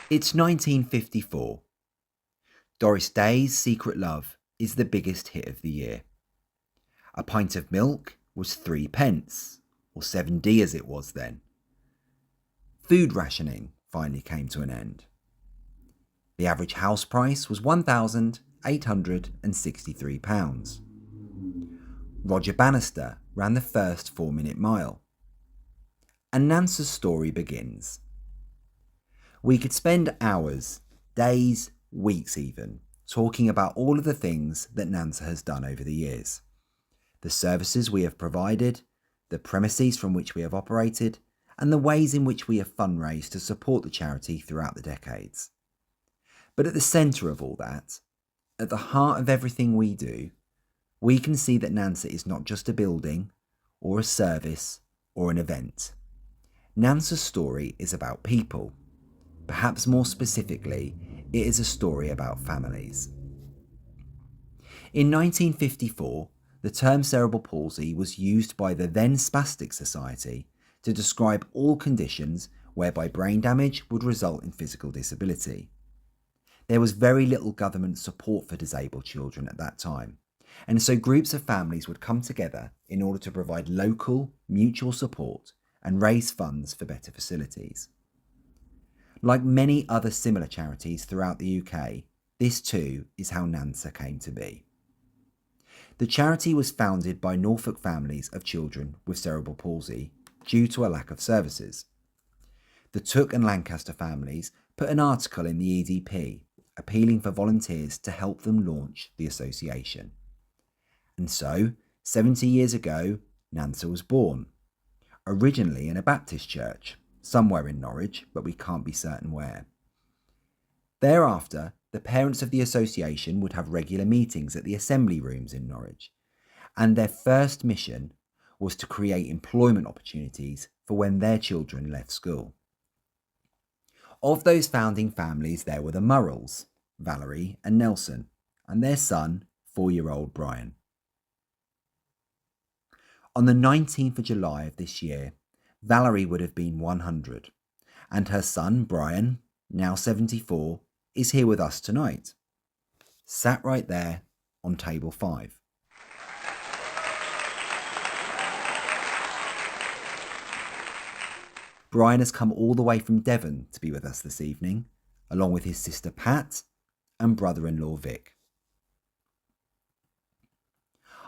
It's 1954. Doris Day's Secret Love is the biggest hit of the year. A pint of milk was 3p, or 7d as it was then. Food rationing finally came to an end. The average house price was £1,863. Roger Bannister ran the first 4-minute mile. And Nance's story begins. We could spend hours, days, weeks even, talking about all of the things that Nansa has done over the years. The services we have provided, the premises from which we have operated, and the ways in which we have fundraised to support the charity throughout the decades. But at the centre of all that, at the heart of everything we do, we can see that Nansa is not just a building, or a service, or an event. Nansa's story is about people. Perhaps more specifically, it is a story about families. In 1954, the term cerebral palsy was used by the then Spastic Society to describe all conditions whereby brain damage would result in physical disability. There was very little government support for disabled children at that time, and so groups of families would come together in order to provide local, mutual support and raise funds for better facilities. Like many other similar charities throughout the UK, this too is how Nansa came to be. The charity was founded by Norfolk families of children with cerebral palsy due to a lack of services. The Tooke and Lancaster families put an article in the EDP appealing for volunteers to help them launch the association. And so, 70 years ago, Nansa was born, originally in a Baptist church, somewhere in Norwich, but we can't be certain where. Thereafter, the parents of the association would have regular meetings at the assembly rooms in Norwich, and their first mission was to create employment opportunities for when their children left school. Of those founding families, there were the Murrells, Valerie and Nelson, and their son, 4-year-old Brian. On the 19th of July of this year, Valerie would have been 100, and her son, Brian, now 74, is here with us tonight, sat right there on table 5. Brian has come all the way from Devon to be with us this evening, along with his sister Pat and brother-in-law Vic.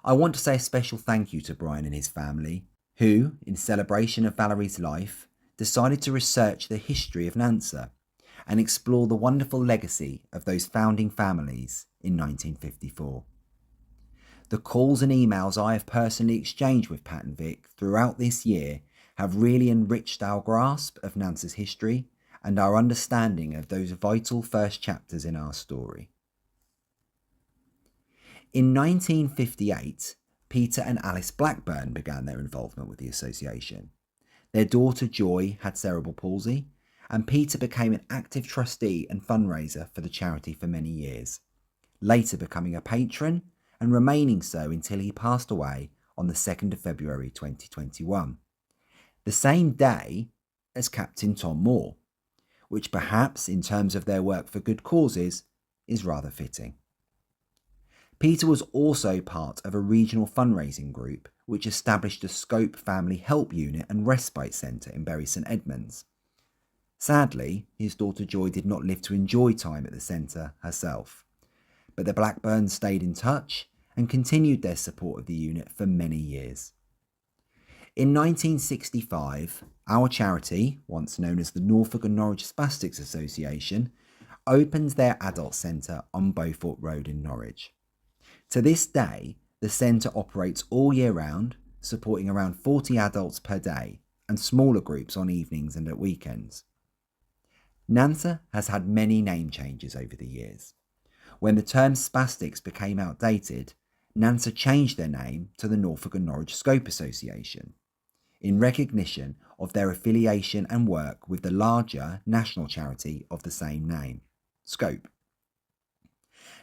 I want to say a special thank you to Brian and his family, who, in celebration of Valerie's life, decided to research the history of Nansa and explore the wonderful legacy of those founding families in 1954. The calls and emails I have personally exchanged with Pat and Vic throughout this year have really enriched our grasp of Nansa's history and our understanding of those vital first chapters in our story. In 1958, Peter and Alice Blackburn began their involvement with the association. Their daughter Joy had cerebral palsy, and Peter became an active trustee and fundraiser for the charity for many years, later becoming a patron and remaining so until he passed away on the 2nd of February 2021, the same day as Captain Tom Moore, which perhaps, in terms of their work for good causes, is rather fitting. Peter was also part of a regional fundraising group which established a Scope Family Help Unit and Respite Centre in Bury St Edmunds. Sadly, his daughter Joy did not live to enjoy time at the centre herself, but the Blackburns stayed in touch and continued their support of the unit for many years. In 1965, our charity, once known as the Norfolk and Norwich Spastics Association, opened their adult centre on Beaufort Road in Norwich. To this day, the centre operates all year round, supporting around 40 adults per day and smaller groups on evenings and at weekends. Nansa has had many name changes over the years. When the term spastics became outdated, Nansa changed their name to the Norfolk and Norwich Scope Association, in recognition of their affiliation and work with the larger national charity of the same name, Scope.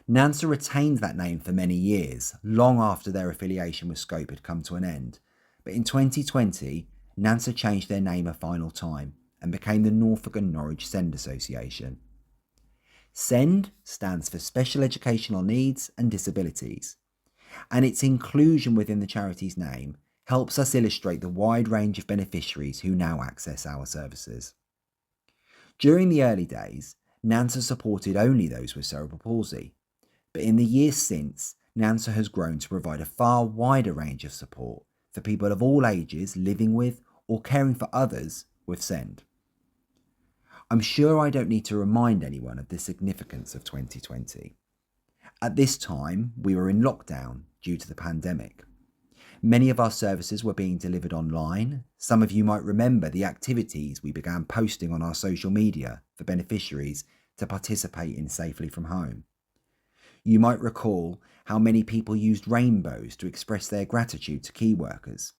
Nansa retained that name for many years, long after their affiliation with Scope had come to an end, but in 2020, Nansa changed their name a final time and became the Norfolk and Norwich Send Association, SEND stands for Special Educational Needs and Disabilities, and its inclusion within the charity's name helps us illustrate the wide range of beneficiaries who now access our services. During the early days, NANSA supported only those with cerebral palsy, but in the years since, NANSA has grown to provide a far wider range of support for people of all ages living with or caring for others with SEND. I'm sure I don't need to remind anyone of the significance of 2020. At this time, we were in lockdown due to the pandemic. Many of our services were being delivered online. Some of you might remember the activities we began posting on our social media for beneficiaries to participate in safely from home. You might recall how many people used rainbows to express their gratitude to key workers.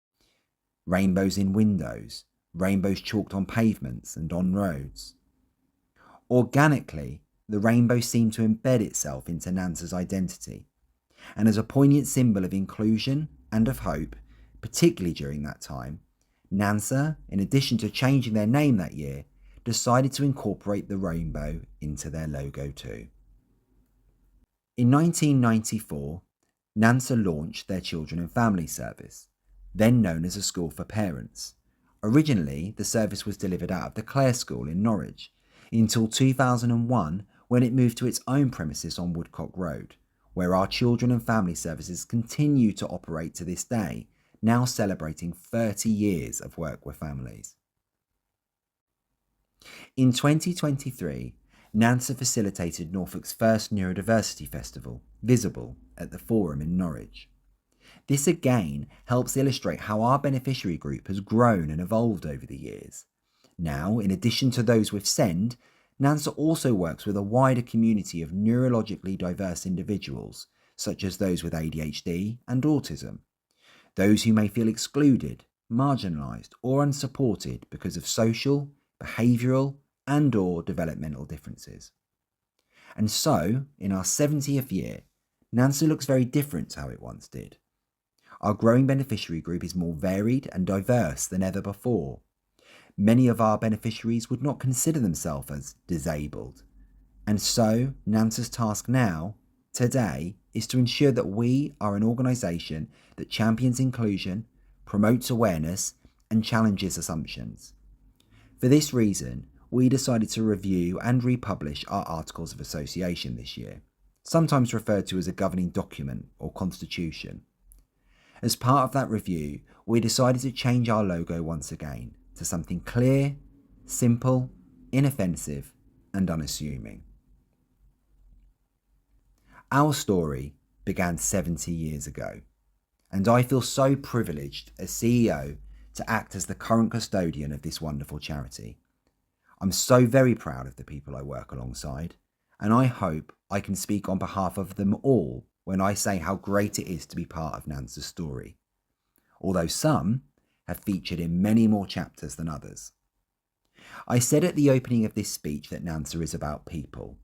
Rainbows in windows, rainbows chalked on pavements and on roads. Organically, the rainbow seemed to embed itself into NANSA's identity, and as a poignant symbol of inclusion and of hope, particularly during that time, NANSA, in addition to changing their name that year, decided to incorporate the rainbow into their logo too. In 1994, NANSA launched their Children and Family Service, then known as a school for parents. Originally, the service was delivered out of the Clare School in Norwich, until 2001 when it moved to its own premises on Woodcock Road, where our Children and Family Services continue to operate to this day, now celebrating 30 years of work with families. In 2023, NANSA facilitated Norfolk's first Neurodiversity Festival, Visible, at the Forum in Norwich. This again helps illustrate how our beneficiary group has grown and evolved over the years. Now, in addition to those with SEND, NANSA also works with a wider community of neurologically diverse individuals, such as those with ADHD and autism, those who may feel excluded, marginalised or unsupported because of social, behavioural and/or developmental differences. And so, in our 70th year, NANSA looks very different to how it once did. Our growing beneficiary group is more varied and diverse than ever before. Many of our beneficiaries would not consider themselves as disabled. And so, NANSA's task now, today, is to ensure that we are an organisation that champions inclusion, promotes awareness, and challenges assumptions. For this reason, we decided to review and republish our Articles of Association this year, sometimes referred to as a governing document or constitution. As part of that review, we decided to change our logo once again to something clear, simple, inoffensive, and unassuming. Our story began 70 years ago, and I feel so privileged as CEO to act as the current custodian of this wonderful charity. I'm so very proud of the people I work alongside, and I hope I can speak on behalf of them all when I say how great it is to be part of NANSA's story, although some have featured in many more chapters than others. I said at the opening of this speech that NANSA is about people.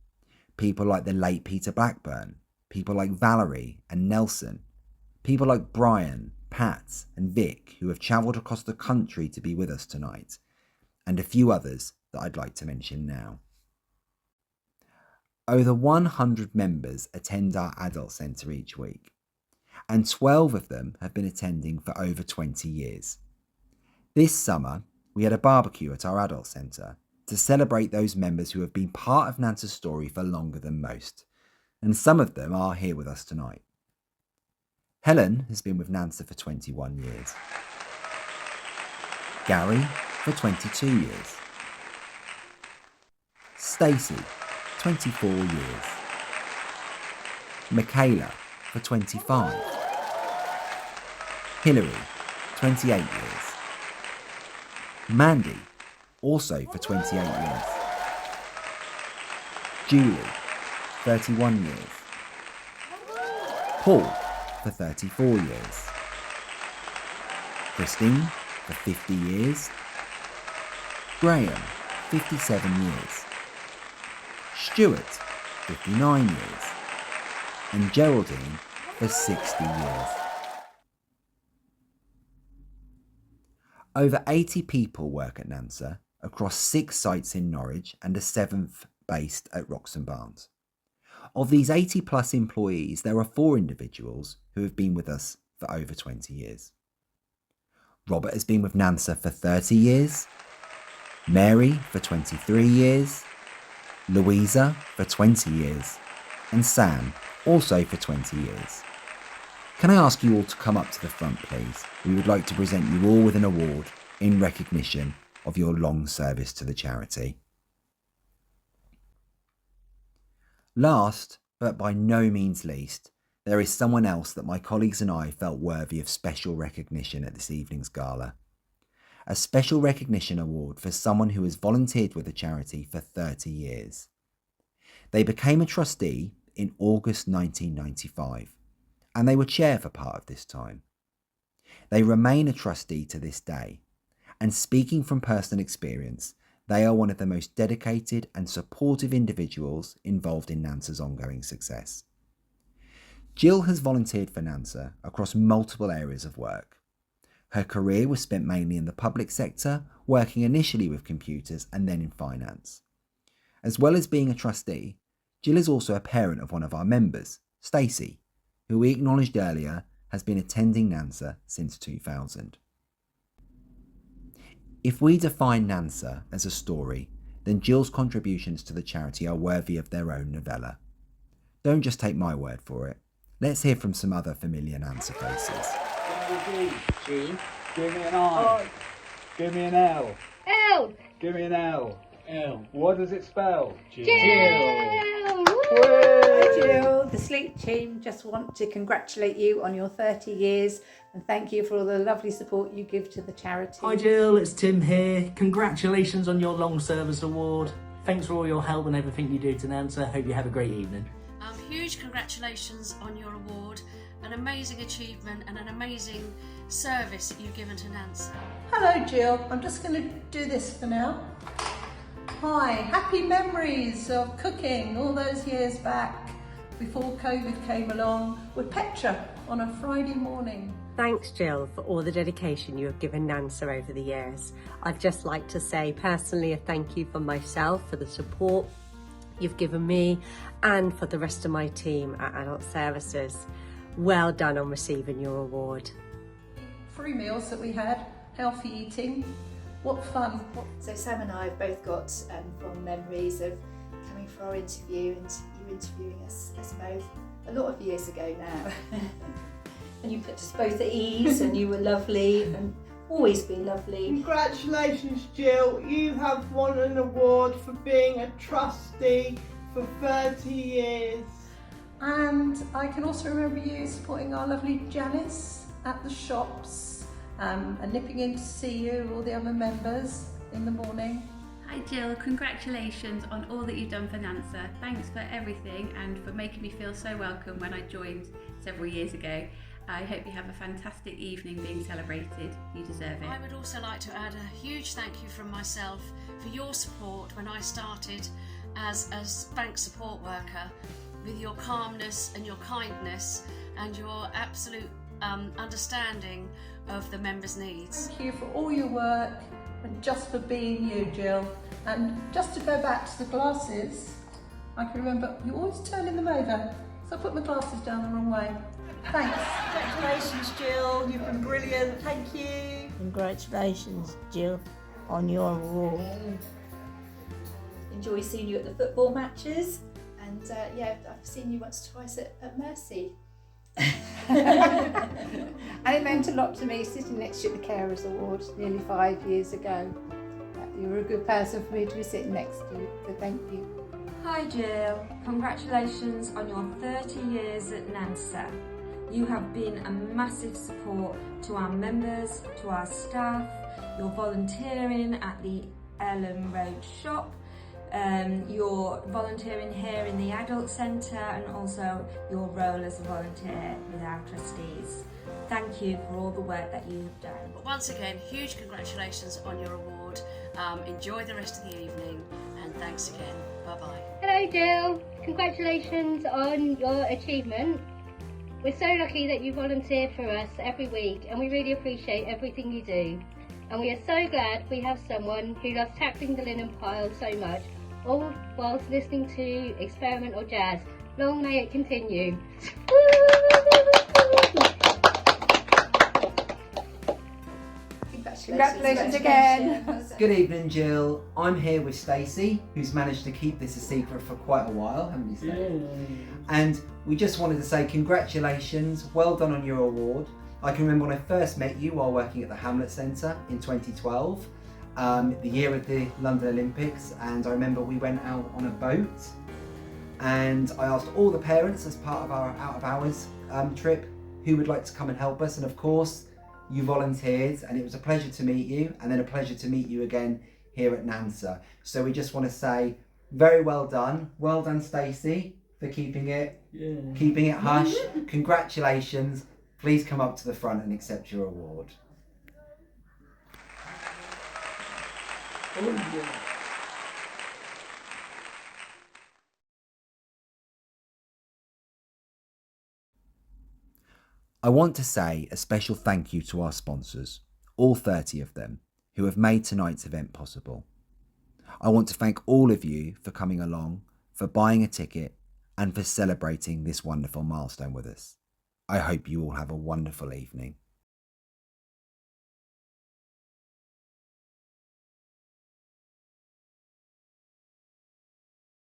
People like the late Peter Blackburn, people like Valerie and Nelson, people like Brian, Pat and Vic who have travelled across the country to be with us tonight, and a few others that I'd like to mention now. Over 100 members attend our adult centre each week, and 12 of them have been attending for over 20 years. This summer, we had a barbecue at our adult centre to celebrate those members who have been part of NANSA's story for longer than most, and some of them are here with us tonight. Helen has been with NANSA for 21 years. Gary for 22 years. Stacey, 24 years. Michaela for 25. Hilary, 28 years. Mandy, also for 28 years. Julie, 31 years. Paul, for 34 years. Christine, for 50 years. Graham, 57 years. Stuart, 59 years. And Geraldine, for 60 years. Over 80 people work at NANSA across 6 sites in Norwich and a 7th based at Roxton Barnes. Of these 80 plus employees, there are 4 individuals who have been with us for over 20 years. Robert has been with NANSA for 30 years, Mary for 23 years, Louisa for 20 years, and Sam also for 20 years. Can I ask you all to come up to the front, please? We would like to present you all with an award in recognition of your long service to the charity. Last, but by no means least, there is someone else that my colleagues and I felt worthy of special recognition at this evening's gala. A special recognition award for someone who has volunteered with the charity for 30 years. They became a trustee in August 1995, and they were chair for part of this time. They remain a trustee to this day, and speaking from personal experience, they are one of the most dedicated and supportive individuals involved in NANSA's ongoing success. Jill has volunteered for NANSA across multiple areas of work. Her career was spent mainly in the public sector, working initially with computers and then in finance. As well as being a trustee, Jill is also a parent of one of our members, Stacey, who we acknowledged earlier has been attending NANSA since 2000. If we define NANSA as a story, then Jill's contributions to the charity are worthy of their own novella. Don't just take my word for it. Let's hear from some other familiar NANSA faces. G. Give me an I. Give me an L. L. Give me an L. L. What does it spell? Jill. Hi Jill, the Sleep team just want to congratulate you on your 30 years and thank you for all the lovely support you give to the charity. Hi Jill, it's Tim here. Congratulations on your long service award. Thanks for all your help and everything you do to NANSA. Hope you have a great evening. Huge congratulations on your award, an amazing achievement and an amazing service that you've given to NANSA. Hello Jill, I'm just going to do this for now. Hi, happy memories of cooking all those years back before COVID came along with Petra on a Friday morning. Thanks Jill for all the dedication you have given NANSA over the years. I'd just like to say personally a thank you from myself for the support you've given me and for the rest of my team at Adult Services. Well done on receiving your award. 3 meals that we had, healthy eating, what fun. So Sam and I have both got fond memories of coming for our interview and you interviewing us both a lot of years ago now. And you put us both at ease and you were lovely and always been lovely. Congratulations Jill, you have won an award for being a trustee for 30 years. And I can also remember you supporting our lovely Janice at the shops and nipping in to see you, all the other members in the morning. Hi Jill, congratulations on all that you've done for NANSA. Thanks for everything and for making me feel so welcome when I joined several years ago. I hope you have a fantastic evening being celebrated. You deserve it. I would also like to add a huge thank you from myself for your support when I started as a bank support worker, with your calmness and your kindness and your absolute understanding of the members' needs. Thank you for all your work and just for being you, Jill. And just to go back to the glasses, I can remember you always turning them over, so I put my glasses down the wrong way. Thanks. Congratulations Jill, you've been brilliant, thank you. Congratulations Jill on your award. Enjoy seeing you at the football matches and yeah, I've seen you once or twice at Mercy. And it meant a lot to me sitting next to you at the Carers Awards nearly 5 years ago. You were a good person for me to be sitting next to, so thank you. Hi Jill, congratulations on your 30 years at NANSA. You have been a massive support to our members, to our staff, your volunteering at the Ellen Road shop, your volunteering here in the Adult Centre and also your role as a volunteer with our trustees. Thank you for all the work that you have done. But once again, huge congratulations on your award. Enjoy the rest of the evening and thanks again. Bye-bye. Hello Jill, congratulations on your achievement. We're so lucky that you volunteer for us every week and we really appreciate everything you do. And we are so glad we have someone who loves tackling the linen pile so much all whilst listening to experimental jazz. Long may it continue. Congratulations again. Good evening, Jill. I'm here with Stacey, who's managed to keep this a secret for quite a while, haven't you, Stacey? And we just wanted to say congratulations, well done on your award. I can remember when I first met you while working at the Hamlet Centre in 2012, the year of the London Olympics, and I remember we went out on a boat and I asked all the parents as part of our out of hours trip who would like to come and help us, and of course you volunteered, and it was a pleasure to meet you, and then a pleasure to meet you again here at NANSA. So we just want to say very well done Stacey, for keeping it hush. Congratulations. Please come up to the front and accept your award. I want to say a special thank you to our sponsors, all 30 of them, who have made tonight's event possible. I want to thank all of you for coming along, for buying a ticket, and for celebrating this wonderful milestone with us. I hope you all have a wonderful evening.